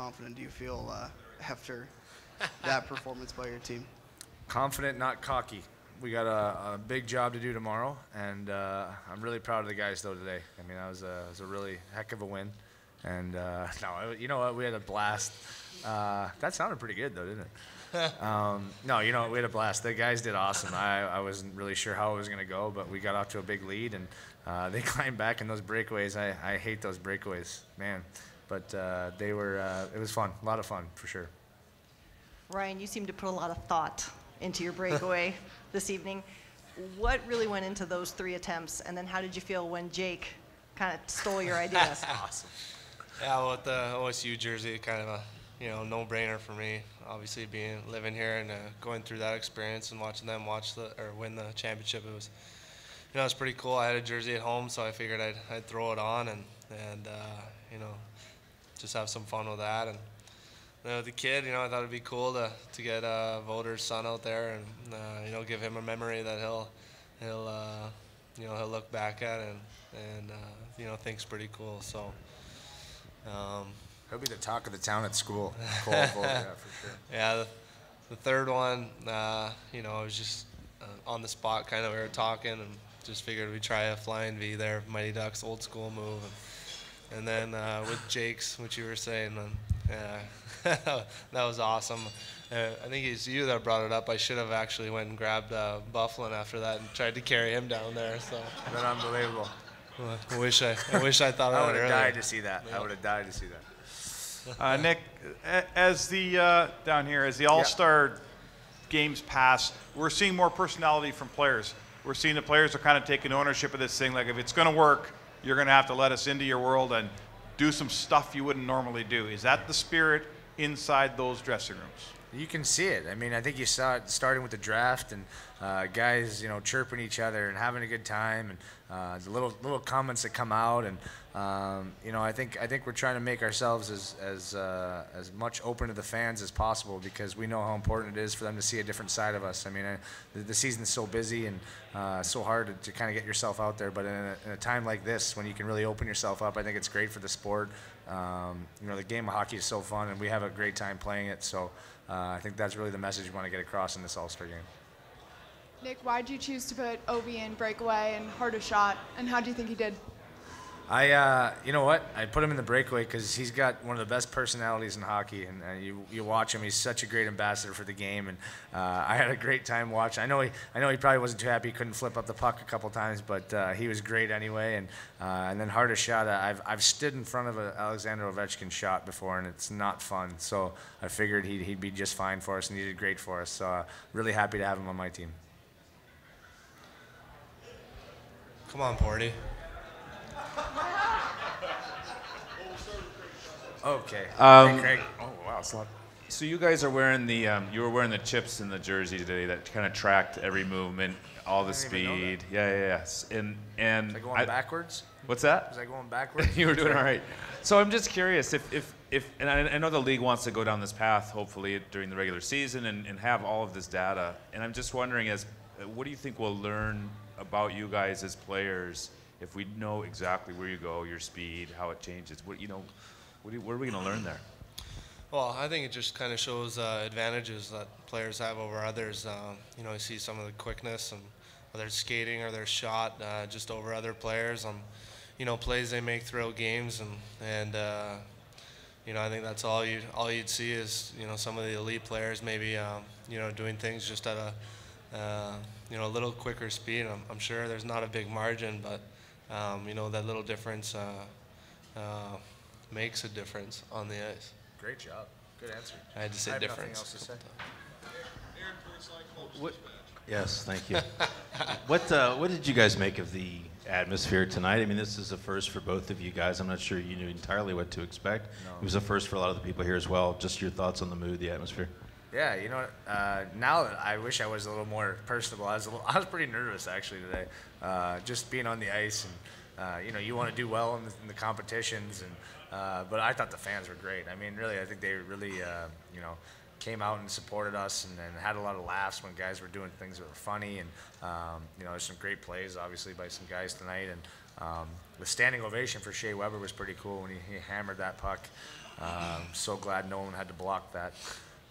confident do you feel after that performance by your team? Confident, not cocky. We got a big job to do tomorrow, and I'm really proud of the guys though today. I mean, that was a really heck of a win, and no, you know what? We had a blast. That sounded pretty good though, didn't it? No, you know, we had a blast. The guys did awesome. I wasn't really sure how it was going to go, but we got off to a big lead, and they climbed back in those breakaways. I hate those breakaways, man. But they were. It was fun. A lot of fun for sure. Ryan, you seem to put a lot of thought into your breakaway this evening. What really went into those 3 attempts, and then how did you feel when Jake kind of stole your ideas? Awesome. Yeah, well, with the OSU jersey, kind of a no-brainer for me. Obviously, living here and going through that experience and watching them win the championship, it was it was pretty cool. I had a jersey at home, so I figured I'd throw it on and just have some fun with that. And the kid, I thought it'd be cool to get Voder's son out there and give him a memory that he'll look back at and thinks pretty cool. So. He'll be the talk of the town at school. Cole Voder, yeah, for sure. Yeah, the third one, I was just on the spot, kind of. We were talking and just figured we'd try a flying V there, Mighty Ducks old school move, and then with Jake's, which you were saying, that was awesome. I think it's you that brought it up. I should have actually went and grabbed Bufflin after that and tried to carry him down there. So. That's unbelievable. I wish I thought of I that would have earlier. died to see that. Yeah. I would have died to see that. Nick, as the down here, as the All-Star games pass, we're seeing more personality from players. We're seeing the players are kind of taking ownership of this thing. Like, if it's going to work, you're going to have to let us into your world and do some stuff you wouldn't normally do. Is that the spirit inside those dressing rooms? You can see it. I mean, I think you saw it starting with the draft and guys, chirping each other and having a good time, and the little comments that come out, and I think we're trying to make ourselves as much open to the fans as possible, because we know how important it is for them to see a different side of us. I mean, the season's so busy and so hard to kind of get yourself out there, but in a time like this, when you can really open yourself up, I think it's great for the sport. The game of hockey is so fun, and we have a great time playing it. So I think that's really the message we want to get across in this All-Star game. Nick, why did you choose to put Ovi in breakaway and hardest shot, and how do you think he did? You know what? I put him in the breakaway because he's got one of the best personalities in hockey, and you watch him. He's such a great ambassador for the game, and I had a great time watching. I know he probably wasn't too happy he couldn't flip up the puck a couple times, but he was great anyway. And then hardest shot, I've stood in front of an Alexander Ovechkin shot before, and it's not fun. So I figured he'd be just fine for us, and he did great for us. So really happy to have him on my team. Come on, Porty. Okay. Craig. Oh wow, it's not. So you guys are wearing the you were wearing the chips in the jersey today that kind of tracked every movement, all the speed. Yes. And Was I going backwards? What's that? Was I going backwards? You were doing all right. So I'm just curious if and I know the league wants to go down this path hopefully during the regular season and have all of this data. And I'm just wondering, what do you think we'll learn about you guys as players if we know exactly where you go, your speed, how it changes? What are we going to learn there? Well, I think it just kind of shows advantages that players have over others. You see some of the quickness, and whether it's skating or their shot, just over other players on, plays they make throughout games, and I think that's all you'd see is some of the elite players maybe doing things just at a little quicker speed. I'm sure there's not a big margin, but that little difference makes a difference on the ice. Great job. Good answer. I had to say difference. Nothing else to say. Yes, thank you. What did you guys make of the atmosphere tonight? I mean, this is a first for both of you guys. I'm not sure you knew entirely what to expect. No. It was a first for a lot of the people here as well. Just your thoughts on the mood, the atmosphere. Yeah, now that I wish I was a little more personable. I was pretty nervous actually today, just being on the ice, and you want to do well in the competitions, and but I thought the fans were great. I mean, really, I think they really came out and supported us and had a lot of laughs when guys were doing things that were funny. And there's some great plays, obviously, by some guys tonight. And the standing ovation for Shea Weber was pretty cool when he hammered that puck. So glad no one had to block that.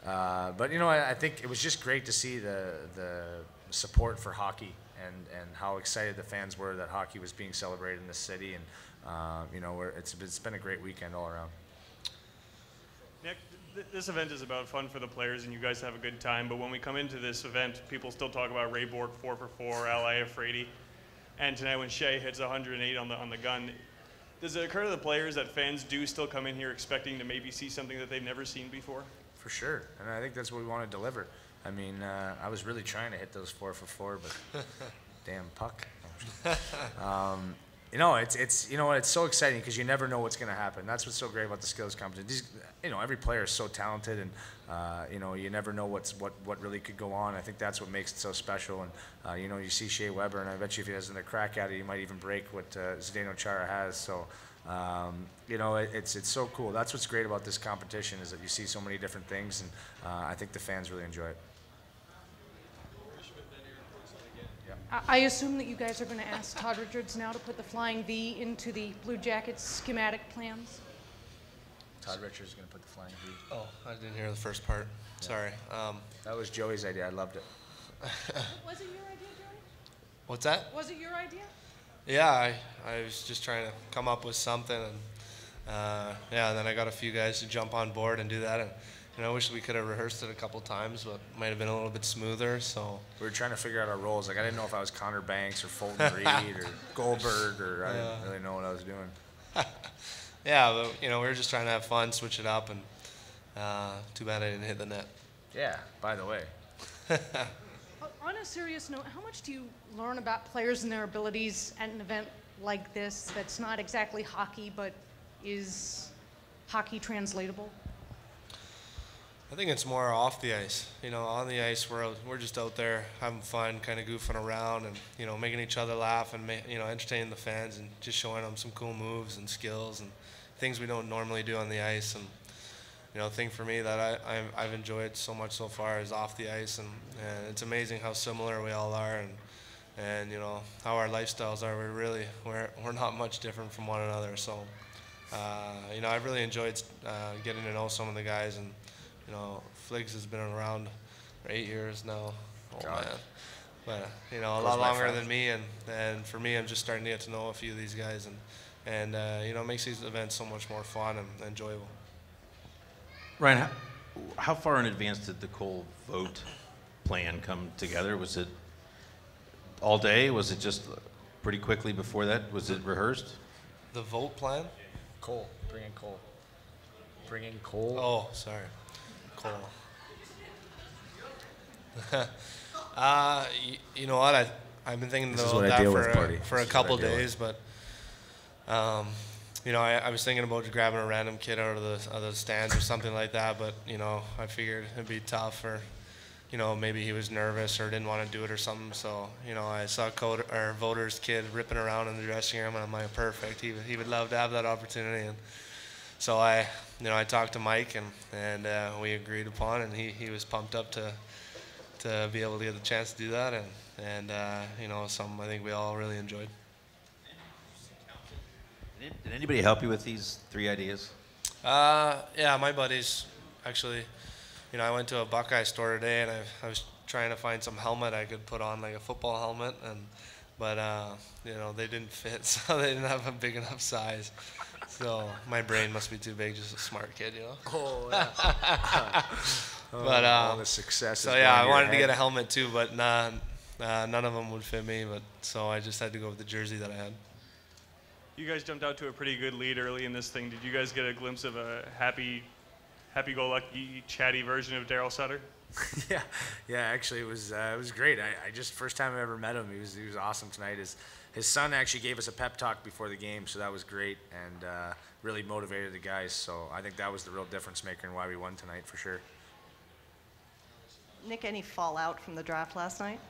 But I think it was just great to see the support for hockey and how excited the fans were that hockey was being celebrated in the city. And it's been a great weekend all around. Nick, this event is about fun for the players, and you guys have a good time. But when we come into this event, people still talk about Ray Bork 4-for-4, Ally Afraidy, and tonight when Shea hits 108 on the gun. Does it occur to the players that fans do still come in here expecting to maybe see something that they've never seen before? For sure, and I think that's what we want to deliver. I mean, I was really trying to hit those 4-for-4, but damn puck. It's so exciting because you never know what's going to happen. That's what's so great about the skills competition. Every player is so talented, and you never know what really could go on. I think that's what makes it so special. And you see Shea Weber, and I bet you if he has another crack at it, he might even break what Zdeno Chara has. So it's so cool. That's what's great about this competition is that you see so many different things, and I think the fans really enjoy it. I assume that you guys are going to ask Todd Richards now to put the Flying V into the Blue Jackets schematic plans? Todd Richards is going to put the Flying V. Oh, I didn't hear the first part. Yeah. Sorry. That was Joey's idea. I loved it. Was it your idea, Joey? What's that? Was it your idea? Yeah, I was just trying to come up with something, and and then I got a few guys to jump on board and do that. And I wish we could have rehearsed it a couple times, but it might have been a little bit smoother. So we were trying to figure out our roles. Like I didn't know if I was Connor Banks or Fulton Reed or Goldberg, or I didn't really know what I was doing. Yeah, but we were just trying to have fun, switch it up, and too bad I didn't hit the net. Yeah, by the way. On a serious note, how much do you learn about players and their abilities at an event like this that's not exactly hockey, but is hockey translatable? I think it's more off the ice. On the ice, we're just out there having fun, kind of goofing around, and making each other laugh, and entertaining the fans, and just showing them some cool moves and skills and things we don't normally do on the ice. And the thing for me that I've enjoyed so much so far is off the ice, and it's amazing how similar we all are, and how our lifestyles are. We're not much different from one another. So I've really enjoyed getting to know some of the guys, and Fliggs has been around for 8 years now. Oh God. Man, but a lot longer than me, and for me, I'm just starting to get to know a few of these guys, and it makes these events so much more fun and enjoyable. Ryan, how far in advance did the Cole vote plan come together? Was it all day? Was it just pretty quickly before that? Was it rehearsed? The vote plan? Cole. Bring in Cole. Bring in Cole. Oh, sorry. Cole. You know what? I've been thinking about that for a couple days, but I was thinking about grabbing a random kid out of the stands or something like that, but I figured it'd be tough, or maybe he was nervous or didn't want to do it or something. So I saw Voter's kid ripping around in the dressing room, and I'm like, perfect. He would love to have that opportunity. And so I talked to Mike, and we agreed upon, and he was pumped up to be able to get the chance to do that, and something I think we all really enjoyed. Did anybody help you with these 3 ideas? Yeah, my buddies actually. I went to a Buckeye store today, and I was trying to find some helmet I could put on, like a football helmet, but they didn't fit, so they didn't have a big enough size. So my brain must be too big, just a smart kid, Oh, yeah. But all the success. So yeah, I wanted to get a helmet too, but none of them would fit me. But so I just had to go with the jersey that I had. You guys jumped out to a pretty good lead early in this thing. Did you guys get a glimpse of a happy-go-lucky, chatty version of Daryl Sutter? Yeah. Actually, it was great. I just first time I ever met him. He was awesome tonight. His son actually gave us a pep talk before the game, so that was great, and really motivated the guys. So I think that was the real difference maker and why we won tonight for sure. Nick, any fallout from the draft last night?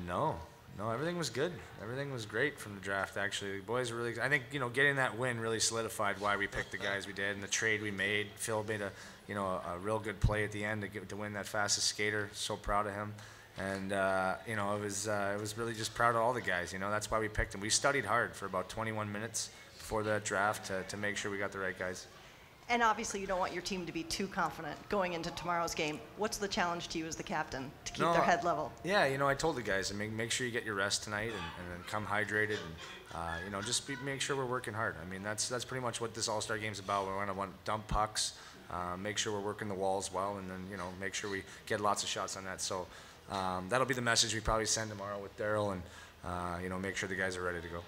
No, No, everything was good. Everything was great from the draft, actually. The boys were really, I think, getting that win really solidified why we picked the guys we did and the trade we made. Phil made a real good play at the end to win that fastest skater. So proud of him. And, it was really just proud of all the guys. That's why we picked them. We studied hard for about 21 minutes before the draft to make sure we got the right guys. And obviously, you don't want your team to be too confident going into tomorrow's game. What's the challenge to you as the captain to keep their head level? Yeah, I told the guys to make sure you get your rest tonight and then come hydrated and just make sure we're working hard. I mean, that's pretty much what this All-Star game's about. We want to dump pucks, make sure we're working the walls well, and then make sure we get lots of shots on that. So that'll be the message we probably send tomorrow with Daryl, and make sure the guys are ready to go.